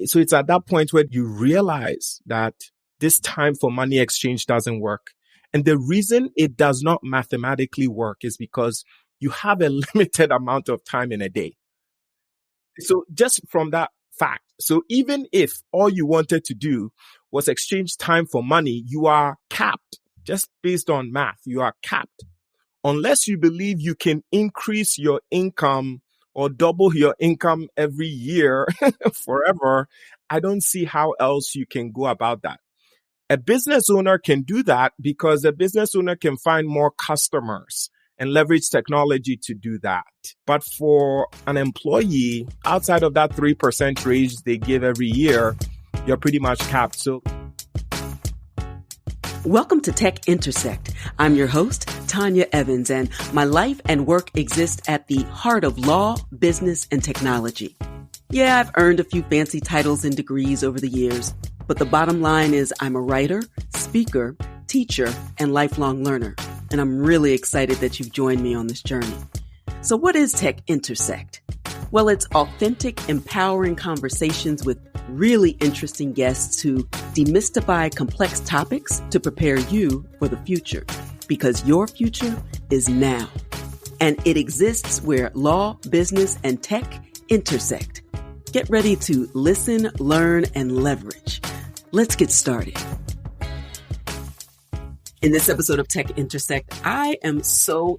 So it's at that point where you realize that this time for money exchange doesn't work. And the reason it does not mathematically work is because you have a limited amount of time in a day. So just from that fact, so even if all you wanted to do was exchange time for money, you are capped just based on math. You are capped unless you believe you can increase your income or double your income every year forever. I don't see how else you can go about that. A business owner can do that because a business owner can find more customers and leverage technology to do that. But for an employee, outside of that 3% raise they give every year, you're pretty much capped. So, welcome to Tech Intersect. I'm your host, Tanya Evans, and my life and work exist at the heart of law, business, and technology. Yeah, I've earned a few fancy titles and degrees over the years, but the bottom line is I'm a writer, speaker, teacher, and lifelong learner. And I'm really excited that you've joined me on this journey. So what is Tech Intersect? Well, it's authentic, empowering conversations with really interesting guests who demystify complex topics to prepare you for the future. Because your future is now. And it exists where law, business, and tech intersect. Get ready to listen, learn, and leverage. Let's get started. In this episode of Tech Intersect, I am so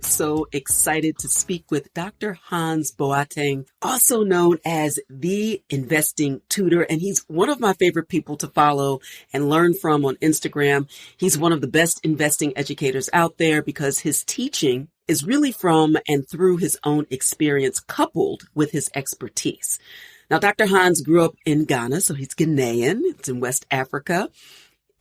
excited to speak with Dr. Hans Boateng, also known as the Investing Tutor. And he's one of my favorite people to follow and learn from on Instagram. He's one of the best investing educators out there because his teaching is really from and through his own experience coupled with his expertise. Now, Dr. Hans grew up in Ghana, so he's Ghanaian. It's in West Africa.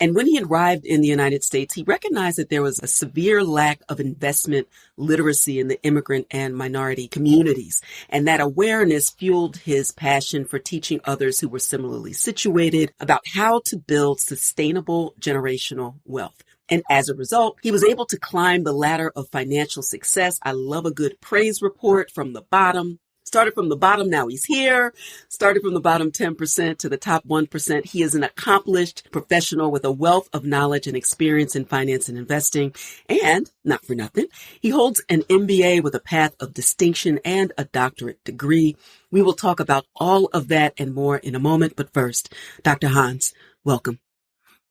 And when he arrived in the United States, he recognized that there was a severe lack of investment literacy in the immigrant and minority communities. And that awareness fueled his passion for teaching others who were similarly situated about how to build sustainable generational wealth. And as a result, he was able to climb the ladder of financial success. I love a good praise report from the bottom. Started from the bottom, now he's here. Started from the bottom 10% to the top 1%. He is an accomplished professional with a wealth of knowledge and experience in finance and investing. And, not for nothing, he holds an MBA with a path of distinction and a doctorate degree. We will talk about all of that and more in a moment. But first, Dr. Hans, welcome.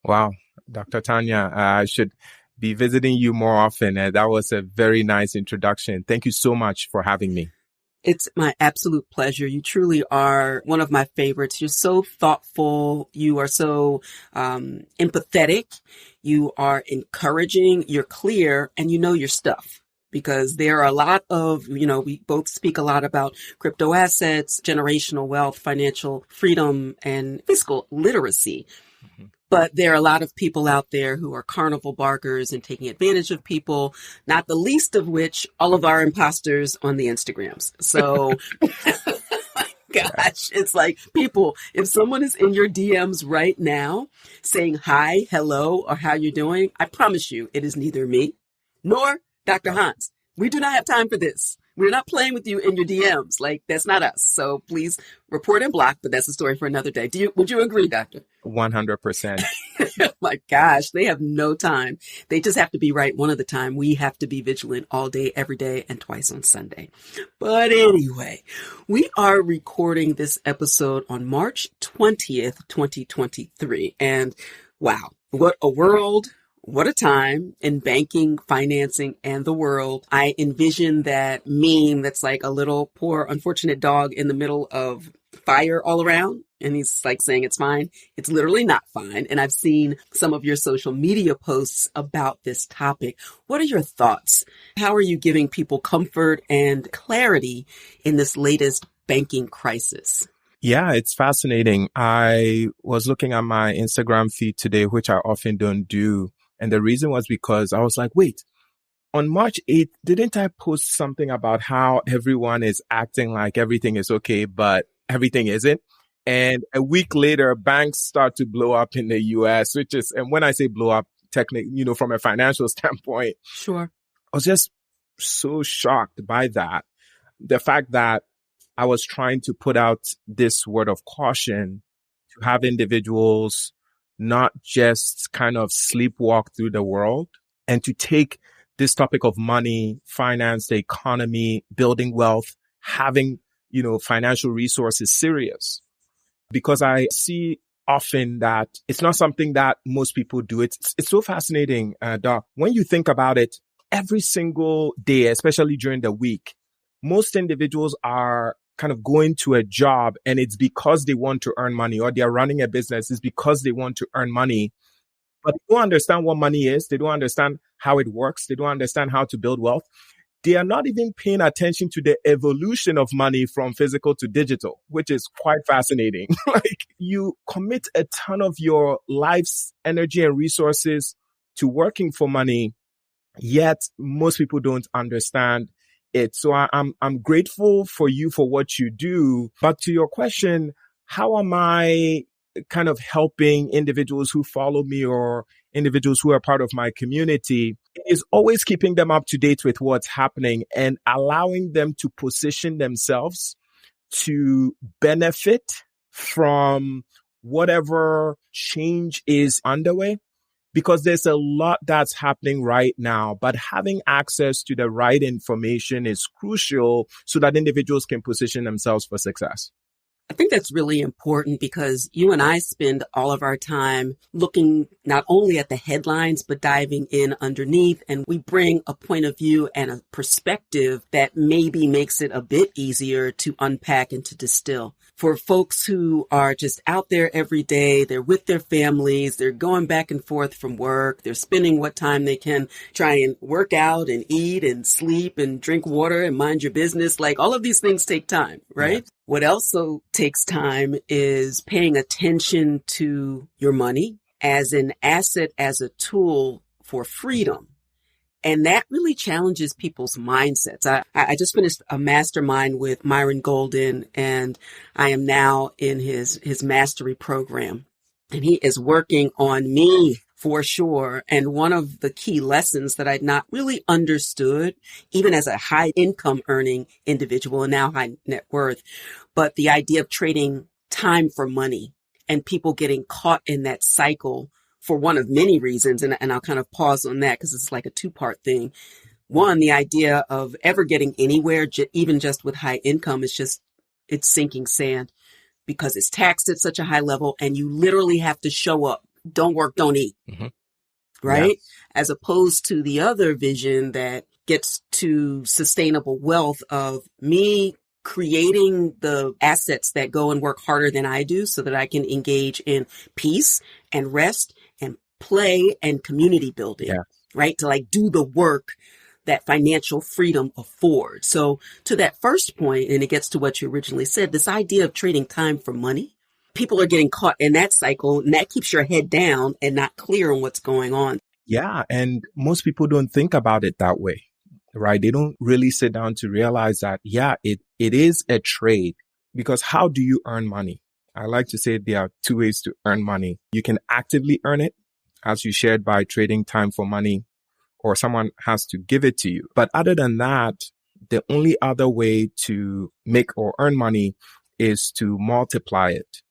Wow, Dr. Tanya, I should be visiting you more often. That was a very nice introduction. Thank you so much for having me. It's my absolute pleasure. You truly are one of my favorites. You're so thoughtful. You are so empathetic. You are encouraging. You're clear, and you know your stuff. Because there are a lot of, we both speak a lot about crypto assets, generational wealth, financial freedom, and fiscal literacy. Mm-hmm. But there are a lot of people out there who are carnival barkers and taking advantage of people, not the least of which all of our imposters on the Instagrams. So, gosh, it's like, people, if someone is in your DMs right now saying hi, hello, or how you're doing, I promise you it is neither me nor Dr. Hans. We do not have time for this. We're not playing with you in your DMs. Like, that's not us. So please report and block, but that's a story for another day. Would you agree, Doctor? 100%. My gosh, they have no time. They just have to be right one of the time. We have to be vigilant all day, every day, and twice on Sunday. But anyway, we are recording this episode on March 20th, 2023. And wow, what a world. What a time in banking, financing, and the world. I envision that meme that's like a little poor, unfortunate dog in the middle of fire all around. And he's like saying it's fine. It's literally not fine. And I've seen some of your social media posts about this topic. What are your thoughts? How are you giving people comfort and clarity in this latest banking crisis? Yeah, it's fascinating. I was looking at my Instagram feed today, which I often don't do. And the reason was because I was like, wait, on March 8th, didn't I post something about how everyone is acting like everything is okay, but everything isn't? And a week later, banks start to blow up in the US, and when I say blow up, technically, from a financial standpoint, sure. I was just so shocked by that. The fact that I was trying to put out this word of caution to have individuals not just kind of sleepwalk through the world and to take this topic of money, finance, the economy, building wealth, having, financial resources serious. Because I see often that it's not something that most people do. It's so fascinating, Doc. When you think about it, every single day, especially during the week, most individuals are kind of going to a job and it's because they want to earn money, or they're running a business. It's because they want to earn money. But they don't understand what money is. They don't understand how it works. They don't understand how to build wealth. They are not even paying attention to the evolution of money from physical to digital, which is quite fascinating. Like, you commit a ton of your life's energy and resources to working for money, yet most people don't understand it. So I'm grateful for you for what you do. But to your question, how am I kind of helping individuals who follow me or individuals who are part of my community? Is always keeping them up to date with what's happening and allowing them to position themselves to benefit from whatever change is underway. Because there's a lot that's happening right now, but having access to the right information is crucial so that individuals can position themselves for success. I think that's really important because you and I spend all of our time looking not only at the headlines, but diving in underneath. And we bring a point of view and a perspective that maybe makes it a bit easier to unpack and to distill. For folks who are just out there every day, they're with their families, they're going back and forth from work, they're spending what time they can try and work out and eat and sleep and drink water and mind your business. Like, all of these things take time, right? Yeah. What also takes time is paying attention to your money as an asset, as a tool for freedom. And that really challenges people's mindsets. I just finished a mastermind with Myron Golden, and I am now in his mastery program. And he is working on me for sure. And one of the key lessons that I'd not really understood, even as a high income earning individual and now high net worth, but the idea of trading time for money and people getting caught in that cycle for one of many reasons. And I'll kind of pause on that because it's like a two-part thing. One, the idea of ever getting anywhere, even just with high income, it's sinking sand because it's taxed at such a high level and you literally have to show up. Don't work, don't eat. Mm-hmm. Right? Yeah. As opposed to the other vision that gets to sustainable wealth of me creating the assets that go and work harder than I do so that I can engage in peace and rest and play and community building, right? To like do the work that financial freedom affords. So to that first point, and it gets to what you originally said, this idea of trading time for money, people are getting caught in that cycle and that keeps your head down and not clear on what's going on. Yeah. And most people don't think about it that way, right? They don't really sit down to realize that, it is a trade, because how do you earn money? I like to say there are two ways to earn money. You can actively earn it, as you shared, by trading time for money, or someone has to give it to you. But other than that, the only other way to make or earn money is to multiply it.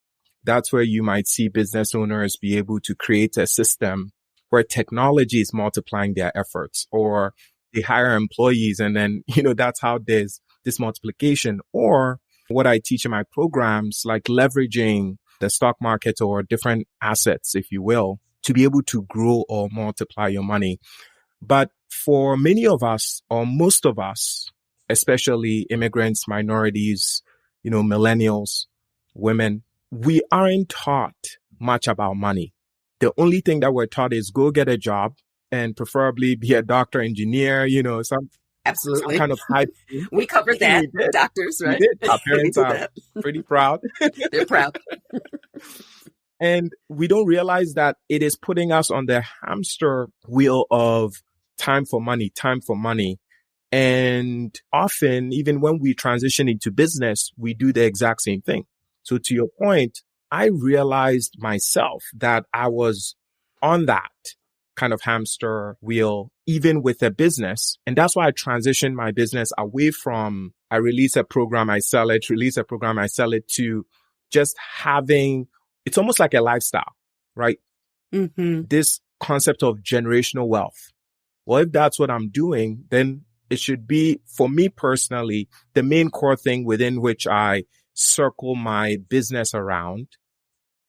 That's where you might see business owners be able to create a system where technology is multiplying their efforts, or they hire employees and then, that's how there's this multiplication. Or what I teach in my programs, like leveraging the stock market or different assets, if you will, to be able to grow or multiply your money. But for many of us, or most of us, especially immigrants, minorities, millennials, women, we aren't taught much about money. The only thing that we're taught is go get a job and preferably be a doctor, engineer, some kind of high. We covered that, doctors, right? We did. Our parents are pretty proud. They're proud. And we don't realize that it is putting us on the hamster wheel of time for money. And often, even when we transition into business, we do the exact same thing. So to your point, I realized myself that I was on that kind of hamster wheel, even with a business. And that's why I transitioned my business away from, I release a program, I sell it, to just having it's almost like a lifestyle, right? Mm-hmm. This concept of generational wealth. Well, if that's what I'm doing, then it should be, for me personally, the main core thing within which I circle my business around.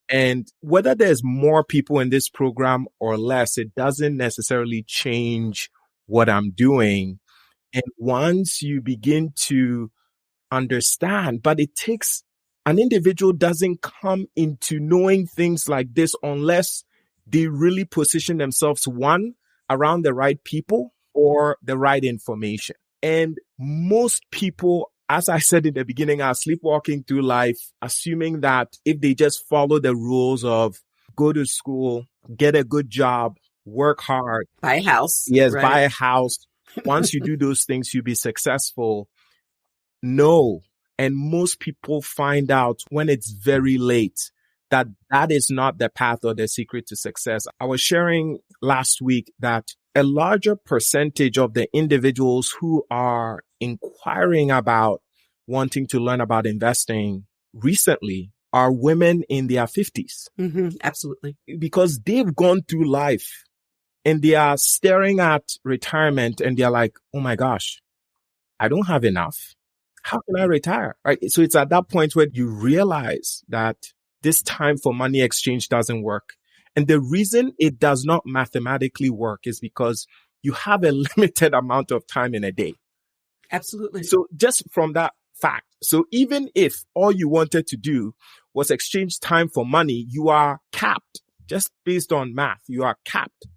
And whether there's more people in this program or less, it doesn't necessarily change what I'm doing. And once you begin to understand, but it takes, an individual doesn't come into knowing things like this unless they really position themselves, one, around the right people or the right information. And most people, as I said in the beginning, are sleepwalking through life, assuming that if they just follow the rules of go to school, get a good job, work hard, buy a house. Yes, right? Buy a house. Once you do those things, you'll be successful. No. And most people find out when it's very late that that is not the path or the secret to success. I was sharing last week that a larger percentage of the individuals who are inquiring about wanting to learn about investing recently are women in their 50s. Mm-hmm, absolutely. Because they've gone through life and they are staring at retirement and they're like, oh my gosh, I don't have enough. How can I retire? Right. So it's at that point where you realize that this time for money exchange doesn't work. And the reason it does not mathematically work is because you have a limited amount of time in a day. Absolutely. So just from that fact, so even if all you wanted to do was exchange time for money, you are capped just based on math. You are capped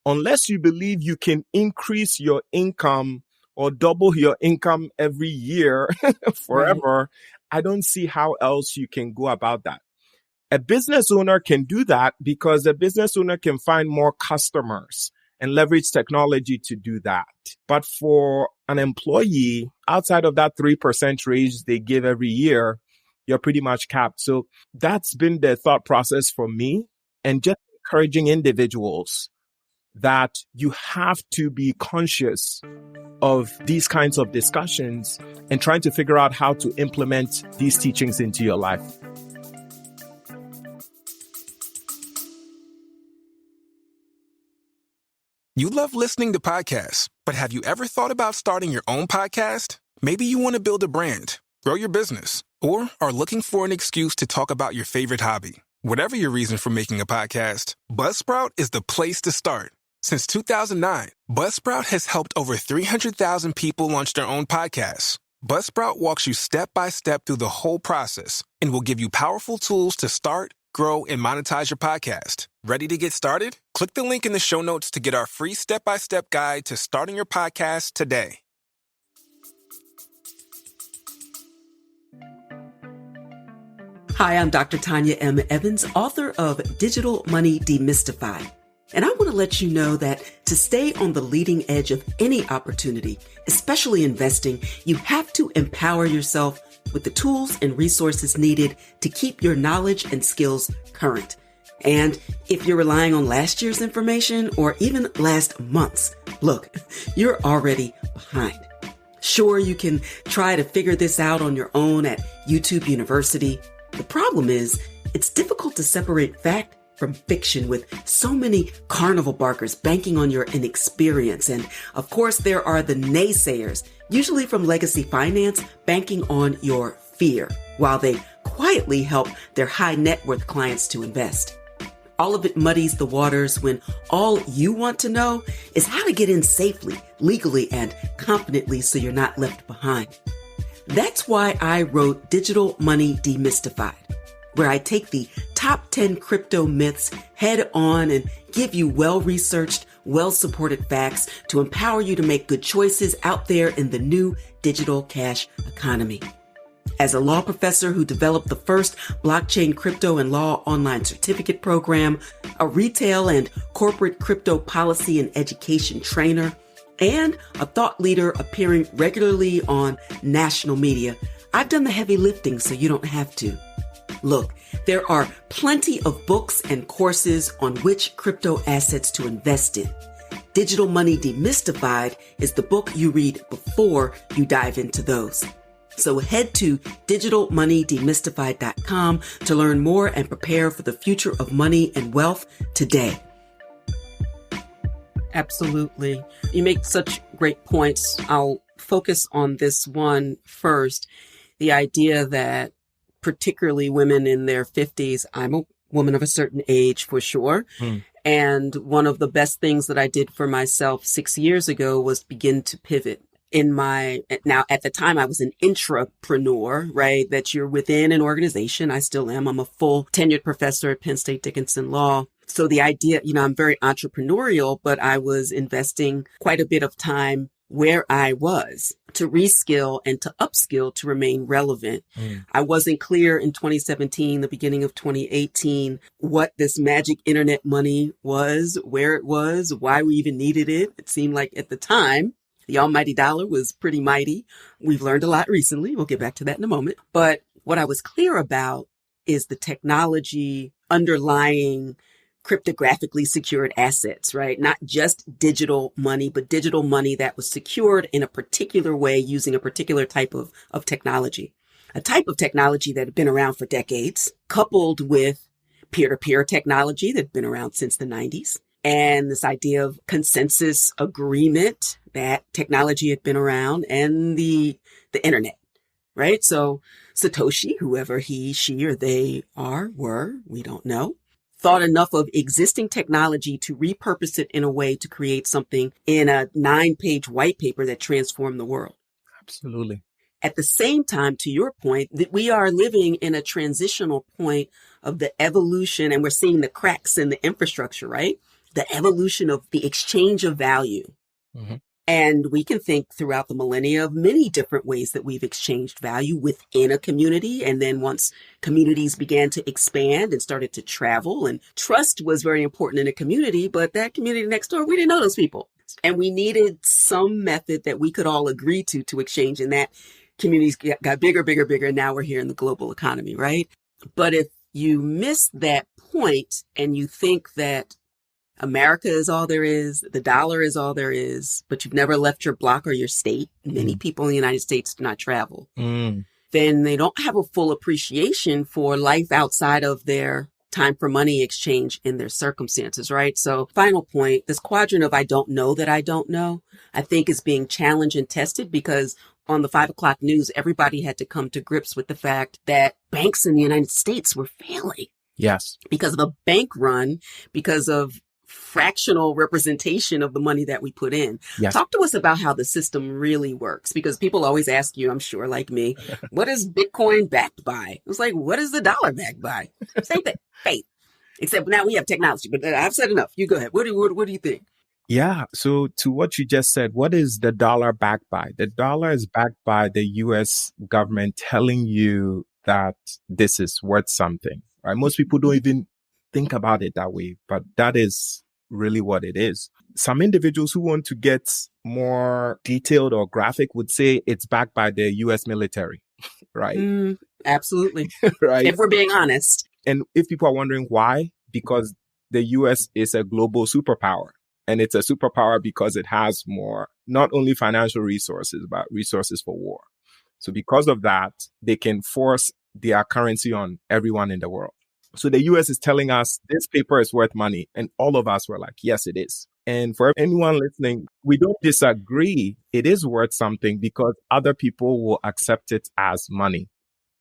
unless you believe you can increase your income or double your income every year forever. Right. I don't see how else you can go about that. A business owner can do that because a business owner can find more customers and leverage technology to do that. But for an employee, outside of that 3% raise they give every year, you're pretty much capped. So that's been the thought process for me, and just encouraging individuals that you have to be conscious of these kinds of discussions and trying to figure out how to implement these teachings into your life. You love listening to podcasts, but have you ever thought about starting your own podcast? Maybe you want to build a brand, grow your business, or are looking for an excuse to talk about your favorite hobby. Whatever your reason for making a podcast, Buzzsprout is the place to start. Since 2009, Buzzsprout has helped over 300,000 people launch their own podcasts. Buzzsprout walks you step by step through the whole process and will give you powerful tools to start, grow, and monetize your podcast. Ready to get started? Click the link in the show notes to get our free step-by-step guide to starting your podcast today. Hi, I'm Dr. Tanya M. Evans, author of Digital Money Demystified. And I want to let you know that to stay on the leading edge of any opportunity, especially investing, you have to empower yourself with the tools and resources needed to keep your knowledge and skills current. And if you're relying on last year's information or even last month's, look, you're already behind. Sure, you can try to figure this out on your own at YouTube University. The problem is, it's difficult to separate fact from fiction with so many carnival barkers banking on your inexperience. And of course, there are the naysayers, usually from legacy finance, banking on your fear, while they quietly help their high net worth clients to invest. All of it muddies the waters when all you want to know is how to get in safely, legally, and confidently so you're not left behind. That's why I wrote Digital Money Demystified, where I take the top 10 crypto myths head on and give you well-researched, well-supported facts to empower you to make good choices out there in the new digital cash economy. As a law professor who developed the first blockchain crypto and law online certificate program, a retail and corporate crypto policy and education trainer, and a thought leader appearing regularly on national media, I've done the heavy lifting so you don't have to. Look, there are plenty of books and courses on which crypto assets to invest in. Digital Money Demystified is the book you read before you dive into those. So head to digitalmoneydemystified.com to learn more and prepare for the future of money and wealth today. Absolutely. You make such great points. I'll focus on this one first. The idea that particularly women in their 50s, I'm a woman of a certain age for sure. And one of the best things that I did for myself 6 years ago was begin to pivot. Now at the time I was an intrapreneur, right? That you're within an organization. I still am. I'm a full tenured professor at Penn State Dickinson Law. So the idea, I'm very entrepreneurial, but I was investing quite a bit of time where I was to reskill and to upskill to remain relevant. I wasn't clear in 2017, the beginning of 2018, what this magic internet money was, where it was, why we even needed it. It seemed like at the time, the almighty dollar was pretty mighty. We've learned a lot recently. We'll get back to that in a moment. But what I was clear about is the technology underlying cryptographically secured assets, right? Not just digital money, but digital money that was secured in a particular way using a particular type of technology. A type of technology that had been around for decades, coupled with peer-to-peer technology that had been around since the 90s. And this idea of consensus agreement, that technology had been around, and the internet, right? So Satoshi, whoever he, she, or they were, we don't know, thought enough of existing technology to repurpose it in a way to create something in a 9-page white paper that transformed the world. Absolutely. At the same time, to your point, that we are living in a transitional point of the evolution, and we're seeing the cracks in the infrastructure, right? The evolution of the exchange of value. And we can think throughout the millennia of many different ways that we've exchanged value within a community. And then once communities began to expand and started to travel, and trust was very important in a community, but that community next door, we didn't know those people. And we needed some method that we could all agree to exchange. And that communities got bigger, bigger, bigger. And now we're here in the global economy, right? But if you miss that point and you think that America is all there is, the dollar is all there is, but you've never left your block or your state. Many people in the United States do not travel. Then they don't have a full appreciation for life outside of their time for money exchange in their circumstances, right? So final point, this quadrant of I don't know that I don't know, I think is being challenged and tested because on the 5 o'clock news, everybody had to come to grips with the fact that banks in the United States were failing. Yes. Because of a bank run, because of fractional representation of the money that we put in. Yes. Talk to us about how the system really works, because people always ask you, I'm sure, like me, what is Bitcoin backed by? It's like, what is the dollar backed by? Same thing, faith. Except now we have technology, but I've said enough. You go ahead. What do you think? Yeah. So to what you just said, what is the dollar backed by? The dollar is backed by the US government telling you that this is worth something, right? Most people don't even think about it that way, but that is really what it is. Some individuals who want to get more detailed or graphic would say it's backed by the US military, right? Absolutely. Right. If we're being honest. And if people are wondering why, because the US is a global superpower, and it's a superpower because it has more, not only financial resources, but resources for war. So because of that, they can force their currency on everyone in the world. So the US is telling us this paper is worth money. And all of us were like, yes, it is. And for anyone listening, we don't disagree. It is worth something because other people will accept it as money.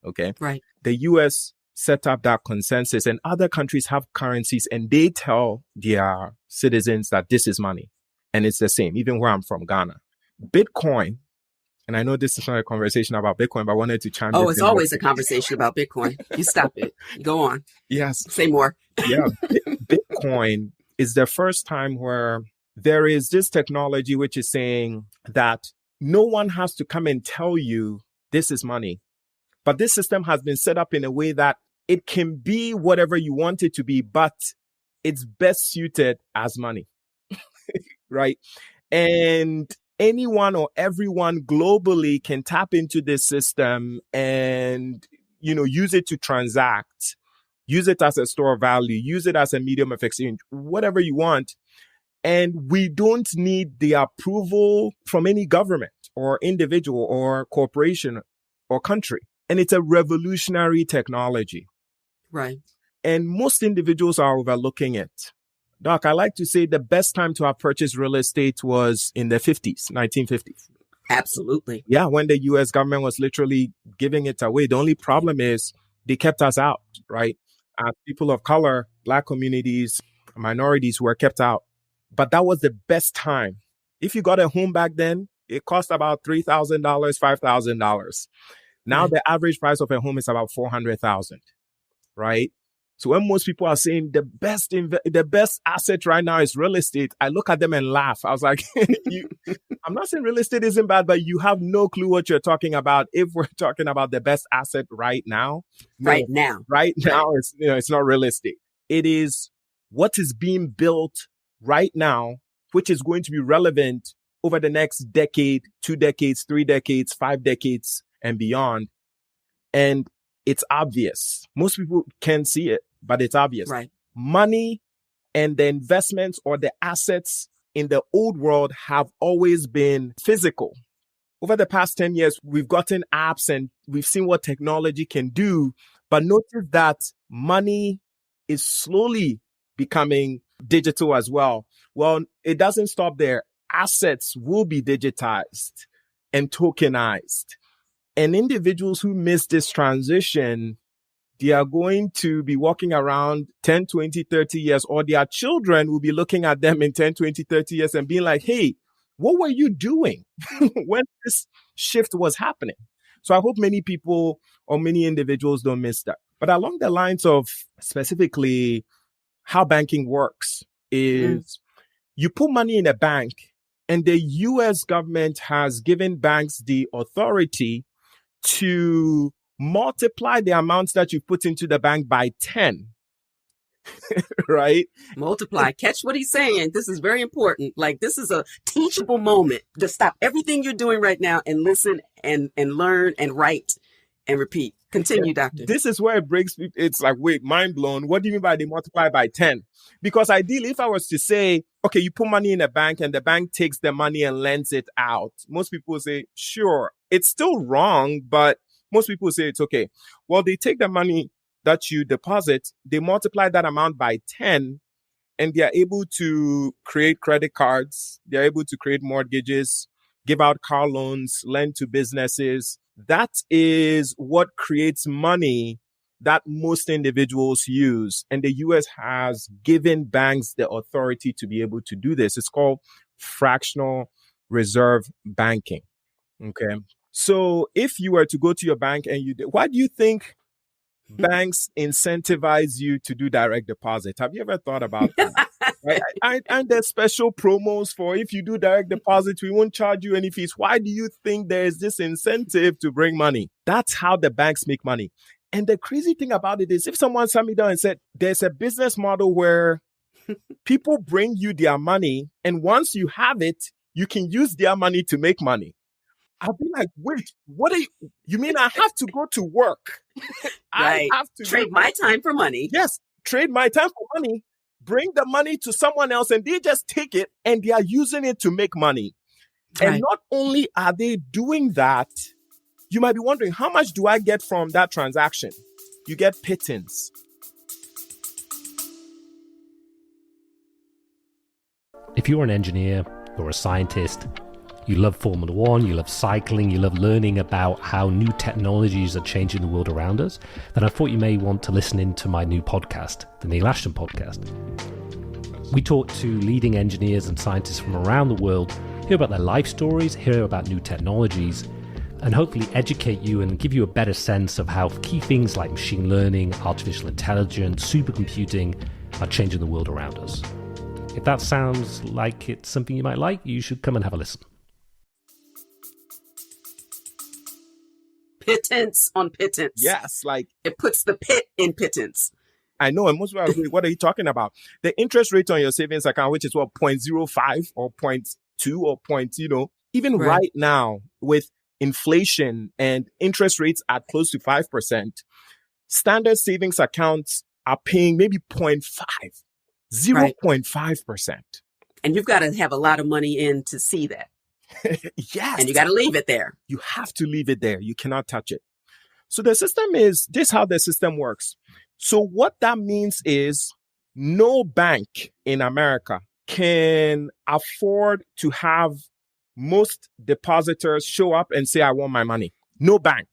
Okay. Right. The US set up that consensus, and other countries have currencies and they tell their citizens that this is money. And it's the same, even where I'm from, Ghana. Bitcoin. And I know this is not a conversation about Bitcoin, but I wanted to chime in. Oh, it's always a conversation about Bitcoin. You stop it. Go on. Yes. Say more. Yeah. Bitcoin is the first time where there is this technology which is saying that no one has to come and tell you this is money. But this system has been set up in a way that it can be whatever you want it to be, but it's best suited as money. Right? And anyone or everyone globally can tap into this system and, use it to transact, use it as a store of value, use it as a medium of exchange, whatever you want. And we don't need the approval from any government or individual or corporation or country. And it's a revolutionary technology. Right. And most individuals are overlooking it. Doc, I like to say the best time to have purchased real estate was in the 50s, 1950s. Absolutely. Yeah, when the US government was literally giving it away. The only problem is they kept us out, right? People of color, Black communities, minorities were kept out. But that was the best time. If you got a home back then, it cost about $3,000, $5,000. Now the average price of a home is about $400,000, right? So when most people are saying the best asset right now is real estate, I look at them and laugh. I was like, I'm not saying real estate isn't bad, but you have no clue what you're talking about. If we're talking about the best asset right now, it's not real estate. It is what is being built right now, which is going to be relevant over the next decade, 2 decades, 3 decades, 5 decades, and beyond. And it's obvious. Most people can see it, but it's obvious. Right. Money and the investments or the assets in the old world have always been physical. Over the past 10 years, we've gotten apps and we've seen what technology can do. But notice that money is slowly becoming digital as well. Well, it doesn't stop there. Assets will be digitized and tokenized. And individuals who miss this transition, they are going to be walking around 10, 20, 30 years, or their children will be looking at them in 10, 20, 30 years and being like, hey, what were you doing when this shift was happening? So I hope many people or many individuals don't miss that. But along the lines of specifically how banking works is you put money in a bank and the US government has given banks the authority to multiply the amounts that you put into the bank by 10, right? Multiply. Catch what he's saying. This is very important. Like, this is a teachable moment to stop everything you're doing right now and listen and learn and write and repeat. Continue, Doctor. This is where it breaks. It's like, wait, mind blown. What do you mean by they multiply by 10? Because ideally, if I was to say, okay, you put money in a bank and the bank takes the money and lends it out, most people say, sure, it's still wrong, but most people say it's okay. Well, they take the money that you deposit, they multiply that amount by 10, and they are able to create credit cards. They're able to create mortgages, give out car loans, lend to businesses. That is what creates money that most individuals use. And the US has given banks the authority to be able to do this. It's called fractional reserve banking. Okay. So if you were to go to your bank and why do you think banks incentivize you to do direct deposit? Have you ever thought about that? Right? Aren't there special promos for if you do direct deposit, we won't charge you any fees? Why do you think there is this incentive to bring money? That's how the banks make money. And the crazy thing about it is if someone sat me down and said, there's a business model where people bring you their money, and once you have it, you can use their money to make money. I'll be like, wait, what you mean I have to go to work? Right. I have to trade my time for money. Yes, trade my time for money, bring the money to someone else, and they just take it and they are using it to make money. Right. And not only are they doing that, you might be wondering, how much do I get from that transaction? You get pittance. If you're an engineer or a scientist, you love Formula One, you love cycling, you love learning about how new technologies are changing the world around us, then I thought you may want to listen into my new podcast, the Neil Ashton Podcast. We talk to leading engineers and scientists from around the world, hear about their life stories, hear about new technologies, and hopefully educate you and give you a better sense of how key things like machine learning, artificial intelligence, supercomputing are changing the world around us. If that sounds like it's something you might like, you should come and have a listen. Pittance on pittance. Yes, like it puts the pit in pittance. I know, and most people, what are you talking about? The interest rate on your savings account, which is what, 0.05 or 0.2 or even right now with inflation and interest rates at close to 5%, standard savings accounts are paying maybe 0.5%. And you've got to have a lot of money in to see that. Yes. And you got to leave it there. You have to leave it there. You cannot touch it. So the system is, this is how the system works. So what that means is no bank in America can afford to have most depositors show up and say, I want my money. No bank.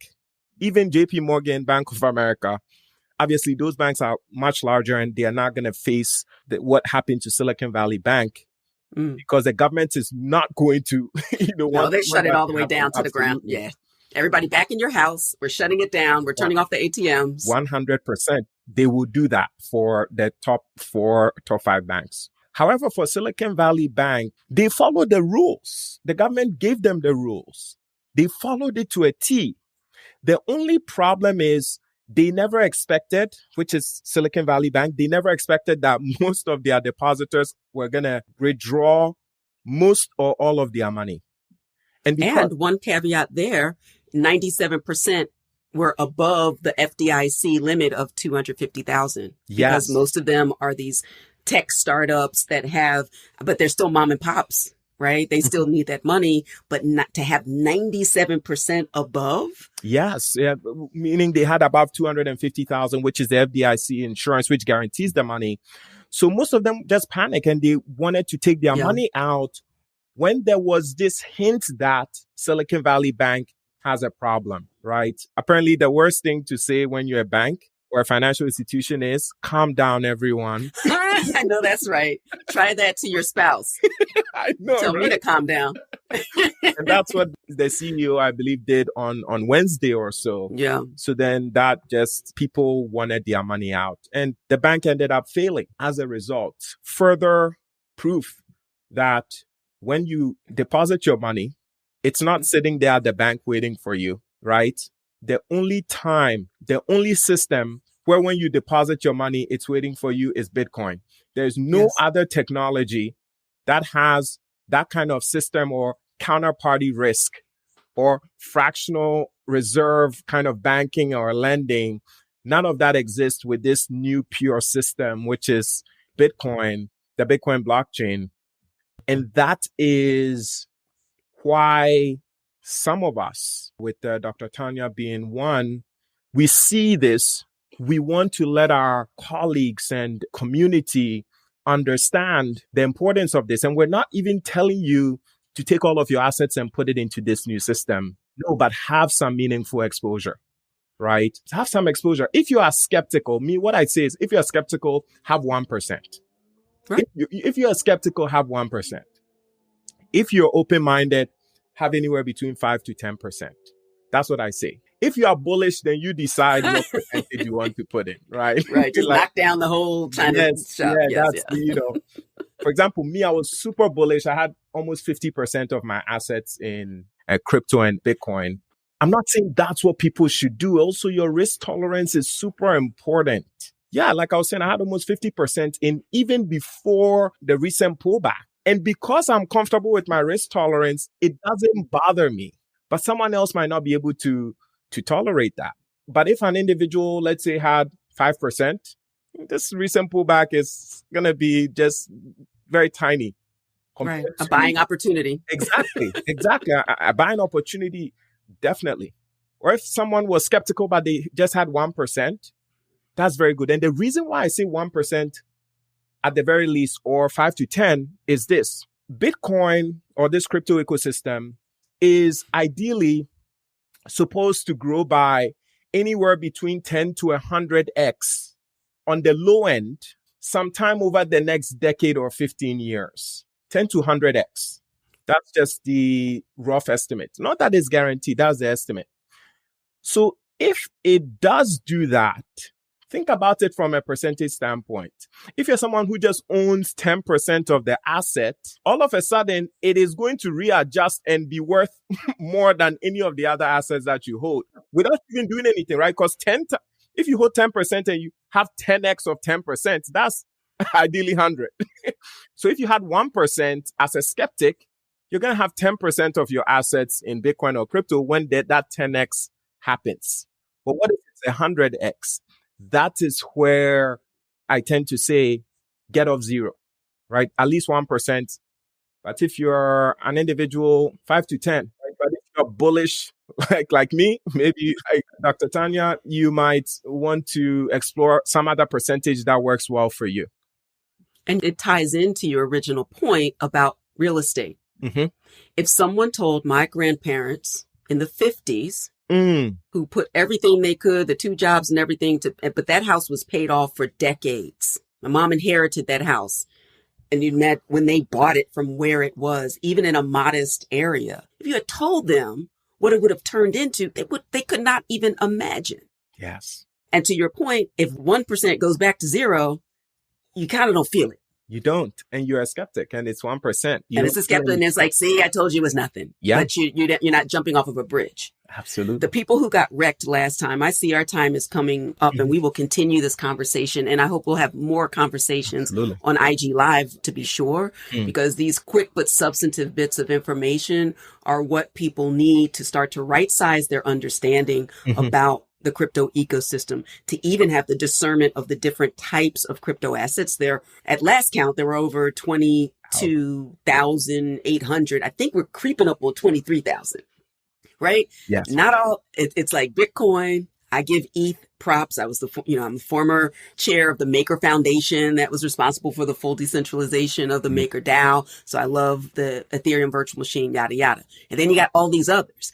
Even JP Morgan, Bank of America. Obviously, those banks are much larger and they are not going to face what happened to Silicon Valley Bank because the government is not going to, No, they shut it all the way down to the ground. Yeah. Everybody back in your house. We're shutting it down. We're turning off the ATMs. 100%. They will do that for the top 5 banks. However, for Silicon Valley Bank, they followed the rules. The government gave them the rules. They followed it to a T. The only problem is they never expected, which is Silicon Valley Bank, they never expected that most of their depositors were going to withdraw most or all of their money. And one caveat there, 97% were above the FDIC limit of 250,000. Yes. Because most of them are these tech startups but they're still mom and pops, right? They still need that money, but not to have 97% above. Yes. Yeah, meaning they had above 250,000, which is the FDIC insurance, which guarantees the money. So most of them just panicked and they wanted to take their money out when there was this hint that Silicon Valley Bank has a problem, right? Apparently, the worst thing to say when you're a bank or a financial institution is, calm down, everyone. I know that's right. Try that to your spouse. I know. Tell me to calm down. And that's what the CEO, I believe, did on Wednesday or so. Yeah. So then people wanted their money out. And the bank ended up failing as a result. Further proof that when you deposit your money, it's not sitting there at the bank waiting for you, right? The only system where when you deposit your money, it's waiting for you is Bitcoin. There's no other technology that has that kind of system or counterparty risk or fractional reserve kind of banking or lending. None of that exists with this new pure system, which is Bitcoin, the Bitcoin blockchain. And that is why some of us, with Dr. Tanya being one, we see this. We want to let our colleagues and community understand the importance of this. And we're not even telling you to take all of your assets and put it into this new system. No, but have some meaningful exposure, right? Have some exposure. If you are skeptical, what I say is, if you're skeptical, have 1%. Right. If you are skeptical, have 1%. If you're open-minded, have anywhere between 5 to 10%. That's what I say. If you are bullish, then you decide what percentage you want to put in, right? Right. Just lock down the whole China shop. For example, me, I was super bullish. I had almost 50% of my assets in crypto and Bitcoin. I'm not saying that's what people should do. Also, your risk tolerance is super important. Yeah, like I was saying, I had almost 50% in even before the recent pullback. And because I'm comfortable with my risk tolerance, it doesn't bother me. But someone else might not be able to tolerate that. But if an individual, let's say, had 5%, this recent pullback is going to be just very tiny. Right. A buying opportunity. Exactly. A buying opportunity, definitely. Or if someone was skeptical, but they just had 1%, that's very good. And the reason why I say 1% at the very least, or 5 to 10, is this. Bitcoin, or this crypto ecosystem, is ideally supposed to grow by anywhere between 10 to 100x on the low end, sometime over the next decade or 15 years. 10 to 100x. That's just the rough estimate. Not that it's guaranteed, that's the estimate. So if it does do that, think about it from a percentage standpoint. If you're someone who just owns 10% of the asset, all of a sudden, it is going to readjust and be worth more than any of the other assets that you hold without even doing anything, right? Because if you hold 10% and you have 10x of 10%, that's ideally 100. So if you had 1% as a skeptic, you're going to have 10% of your assets in Bitcoin or crypto when that 10x happens. But what if it's 100x? That is where I tend to say, get off zero, right? At least 1%. But if you're an individual, 5 to 10, right? But if you're bullish, like me, maybe like Dr. Tanya, you might want to explore some other percentage that works well for you. And it ties into your original point about real estate. Mm-hmm. If someone told my grandparents in the 50s, who put everything they could, the 2 jobs and everything, but that house was paid off for decades. My mom inherited that house. And you met when they bought it from where it was, even in a modest area. If you had told them what it would have turned into, they could not even imagine. Yes. And to your point, if 1% goes back to 0, you kind of don't feel it. You don't. And you're a skeptic, and it's 1%. And it's a skeptic, and it's like, see, I told you it was nothing. Yeah. But you're not jumping off of a bridge. Absolutely. The people who got wrecked last time, I see our time is coming up, and we will continue this conversation. And I hope we'll have more conversations on IG Live, to be sure, because these quick but substantive bits of information are what people need to start to right-size their understanding about the crypto ecosystem, to even have the discernment of the different types of crypto assets. There, at last count, there were over 22,800. I think we're creeping up on 23,000, right? Yes. Not all, it's like Bitcoin. I give ETH props. I was I'm the former chair of the Maker Foundation that was responsible for the full decentralization of the Maker DAO. So I love the Ethereum virtual machine, yada, yada. And then you got all these others.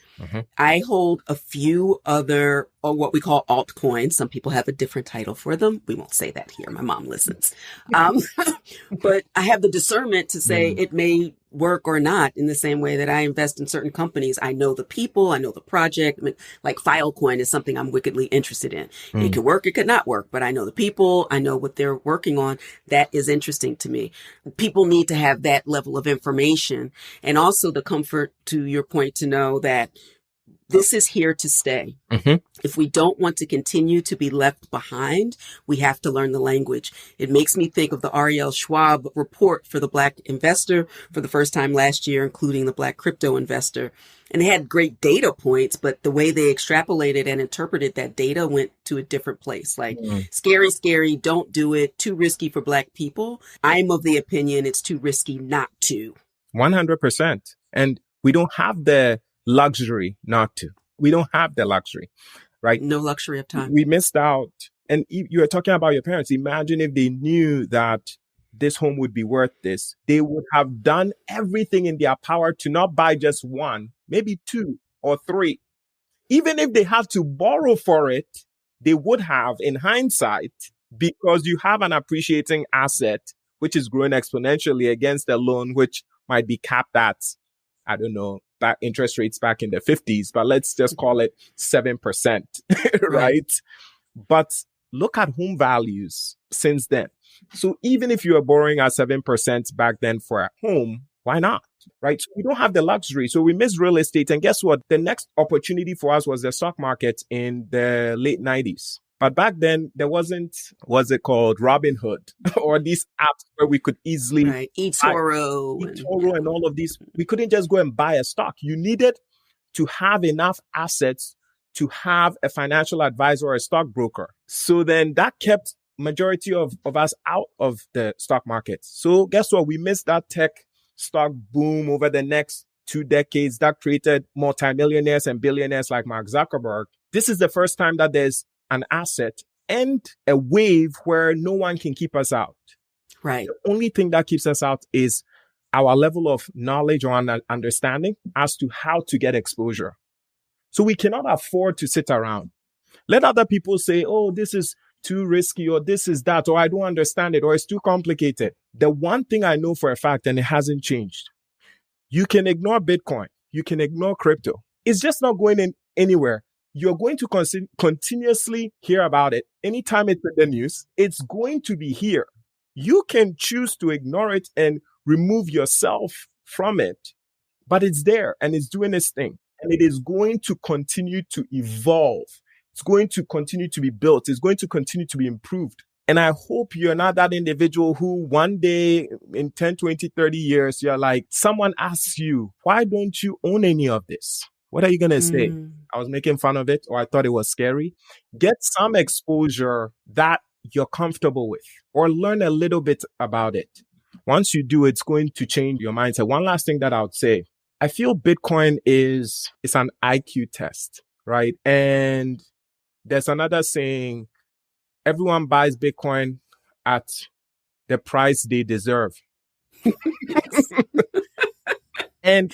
I hold a few other, or what we call altcoins. Some people have a different title for them. We won't say that here. My mom listens. But I have the discernment to say it may work or not, in the same way that I invest in certain companies. I know the people, I know the project. I mean, like Filecoin is something I'm wickedly interested in. It could work, it could not work, but I know the people, I know what they're working on. That is interesting to me. People need to have that level of information, and also the comfort, to your point, to know that this is here to stay. If we don't want to continue to be left behind, we have to learn the language. It makes me think of the Ariel Schwab report for the Black investor for the first time last year, including the Black crypto investor. And they had great data points, but the way they extrapolated and interpreted that data went to a different place. Like, scary, don't do it, too risky for Black people. I'm of the opinion it's too risky not to. 100%. And we don't have the luxury not to. We don't have the luxury, right? No luxury of time. We missed out. And you were talking about your parents. Imagine if they knew that this home would be worth this. They would have done everything in their power to not buy just 1, maybe 2 or 3. Even if they have to borrow for it, they would have, in hindsight, because you have an appreciating asset, which is growing exponentially, against a loan, which might be capped at, I don't know, back interest rates back in the 50s, but let's just call it 7%, right? But look at home values since then. So even if you are borrowing at 7% back then for a home, why not? Right? So we don't have the luxury. So we miss real estate. And guess what? The next opportunity for us was the stock market in the late 90s. But back then, there wasn't, what's it called, Robinhood, or these apps where we could easily eToro and all of these. We couldn't just go and buy a stock. You needed to have enough assets to have a financial advisor or a stockbroker. So then that kept majority of us out of the stock market. So guess what? We missed that tech stock boom over the next 2 decades that created multimillionaires and billionaires like Mark Zuckerberg. This is the first time that there's an asset and a wave where no one can keep us out. Right. The only thing that keeps us out is our level of knowledge or understanding as to how to get exposure. So we cannot afford to sit around. Let other people say, oh, this is too risky, or this is that, or I don't understand it, or it's too complicated. The one thing I know for a fact, and it hasn't changed, you can ignore Bitcoin, you can ignore crypto. It's just not going in anywhere. You're going to continuously hear about it. Anytime it's in the news, it's going to be here. You can choose to ignore it and remove yourself from it, but it's there and it's doing its thing. And it is going to continue to evolve. It's going to continue to be built. It's going to continue to be improved. And I hope you're not that individual who one day in 10, 20, 30 years, you're like, someone asks you, why don't you own any of this? What are you going to say? I was making fun of it, or I thought it was scary. Get some exposure that you're comfortable with, or learn a little bit about it. Once you do, it's going to change your mindset. One last thing that I would say, I feel Bitcoin is an IQ test, right? And there's another saying, everyone buys Bitcoin at the price they deserve. And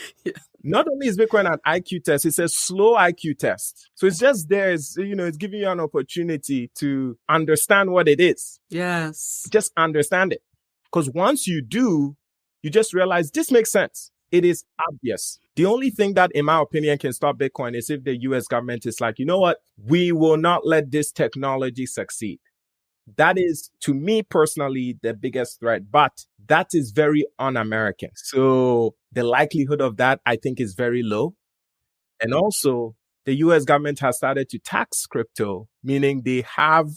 not only is Bitcoin an IQ test, it's a slow IQ test. So it's just there, it's giving you an opportunity to understand what it is. Yes. Just understand it. Because once you do, you just realize this makes sense. It is obvious. The only thing that, in my opinion, can stop Bitcoin is if the US government is like, you know what? We will not let this technology succeed. That is, to me personally, the biggest threat. But that is very un-American. So the likelihood of that, I think, is very low. And also, the US government has started to tax crypto, meaning they have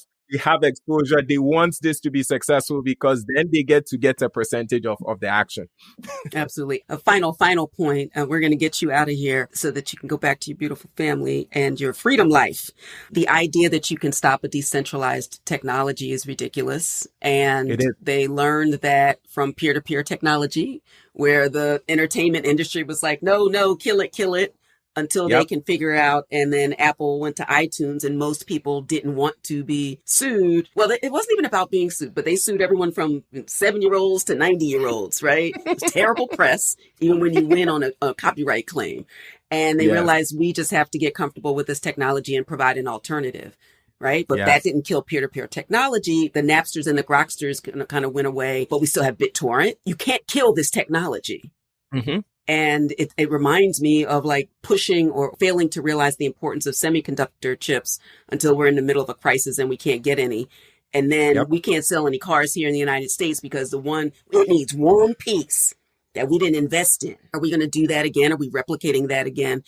exposure. They want this to be successful because then they get a percentage of the action. Absolutely. A final point. We're going to get you out of here so that you can go back to your beautiful family and your freedom life. The idea that you can stop a decentralized technology is ridiculous. And they learned that from peer-to-peer technology, where the entertainment industry was like, no, kill it. Until they can figure out. And then Apple went to iTunes and most people didn't want to be sued. Well, it wasn't even about being sued, but they sued everyone from 7-year-olds to 90-year-olds, right? It's terrible press, even when you win on a copyright claim. And they realized we just have to get comfortable with this technology and provide an alternative, right? But that didn't kill peer-to-peer technology. The Napsters and the Groksters kind of went away, but we still have BitTorrent. You can't kill this technology. Mm-hmm. And it reminds me of like pushing or failing to realize the importance of semiconductor chips until we're in the middle of a crisis and we can't get any. And then we can't sell any cars here in the United States because it needs one piece that we didn't invest in. Are we going to do that again? Are we replicating that again?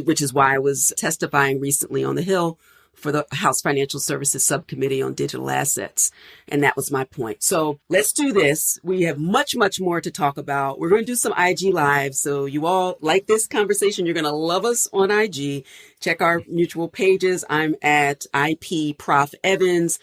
Which is why I was testifying recently on the Hill for the House Financial Services Subcommittee on Digital Assets. And that was my point. So let's do this. We have much, much more to talk about. We're going to do some IG Live. So you all like this conversation. You're going to love us on IG. Check our mutual pages. I'm at IP Prof Evans.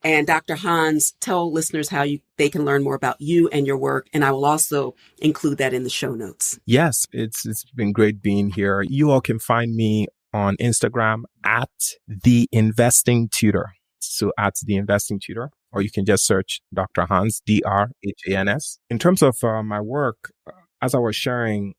And Dr. Hans, tell listeners how they can learn more about you and your work. And I will also include that in the show notes. Yes, it's been great being here. You all can find me on Instagram at the Investing Tutor. So at the Investing Tutor, or you can just search Dr. Hans, DRHANS. In terms of my work, as I was sharing,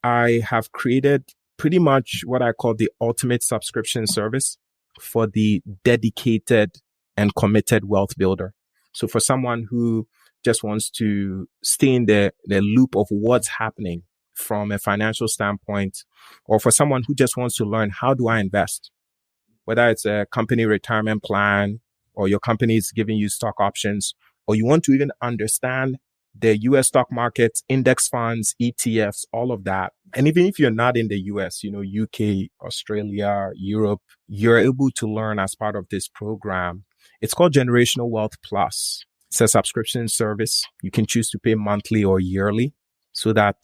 I have created pretty much what I call the ultimate subscription service for the dedicated and committed wealth builder. So for someone who just wants to stay in the loop of what's happening from a financial standpoint, or for someone who just wants to learn, how do I invest? Whether it's a company retirement plan, or your company is giving you stock options, or you want to even understand the US stock market, index funds, ETFs, all of that. And even if you're not in the US, UK, Australia, Europe, you're able to learn as part of this program. It's called Generational Wealth Plus. It's a subscription service. You can choose to pay monthly or yearly so that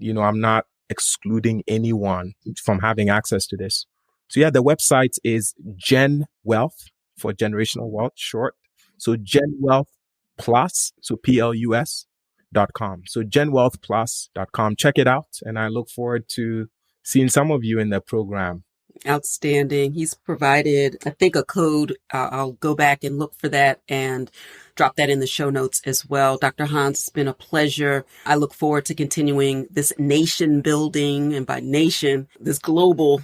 I'm not excluding anyone from having access to this. So the website is Gen Wealth, for generational wealth short. So Gen Wealth Plus, so PLUS.com. So genwealthplus.com. Check it out. And I look forward to seeing some of you in the program. Outstanding. He's provided, I think, a code. I'll go back and look for that and drop that in the show notes as well. Dr. Hans, it's been a pleasure. I look forward to continuing this nation building, and by nation, this global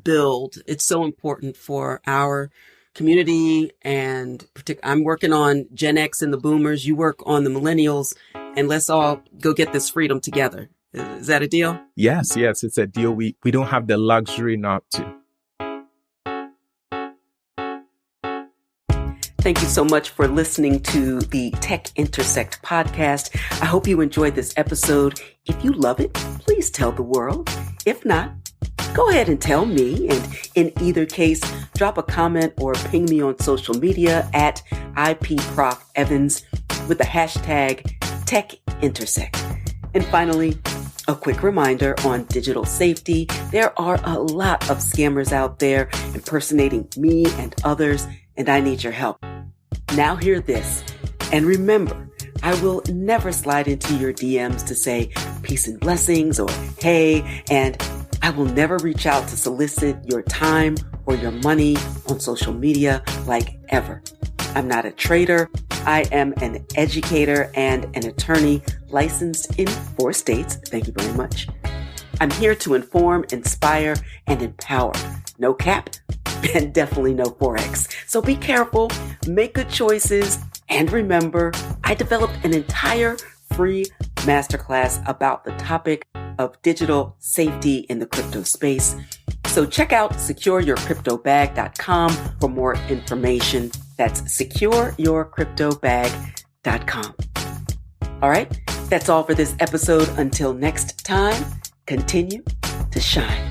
build. It's so important for our community, and I'm working on Gen X and the boomers. You work on the millennials, and let's all go get this freedom together. Is that a deal? Yes, it's a deal. We don't have the luxury not to. Thank you so much for listening to the Tech Intersect Podcast. I hope you enjoyed this episode. If you love it, please tell the world. If not, go ahead and tell me. And in either case, drop a comment or ping me on social media at IPProfEvans with the hashtag Tech Intersect. And finally, a quick reminder on digital safety. There are a lot of scammers out there impersonating me and others, and I need your help. Now hear this, and remember, I will never slide into your DMs to say peace and blessings or hey, and I will never reach out to solicit your time or your money on social media like ever. I'm not a trader. I am an educator and an attorney licensed in 4 states. Thank you very much. I'm here to inform, inspire, and empower. No cap and definitely no Forex. So be careful, make good choices, and remember, I developed an entire free masterclass about the topic of digital safety in the crypto space. So check out secureyourcryptobag.com for more information. That's secureyourcryptobag.com. All right, that's all for this episode. Until next time, continue to shine.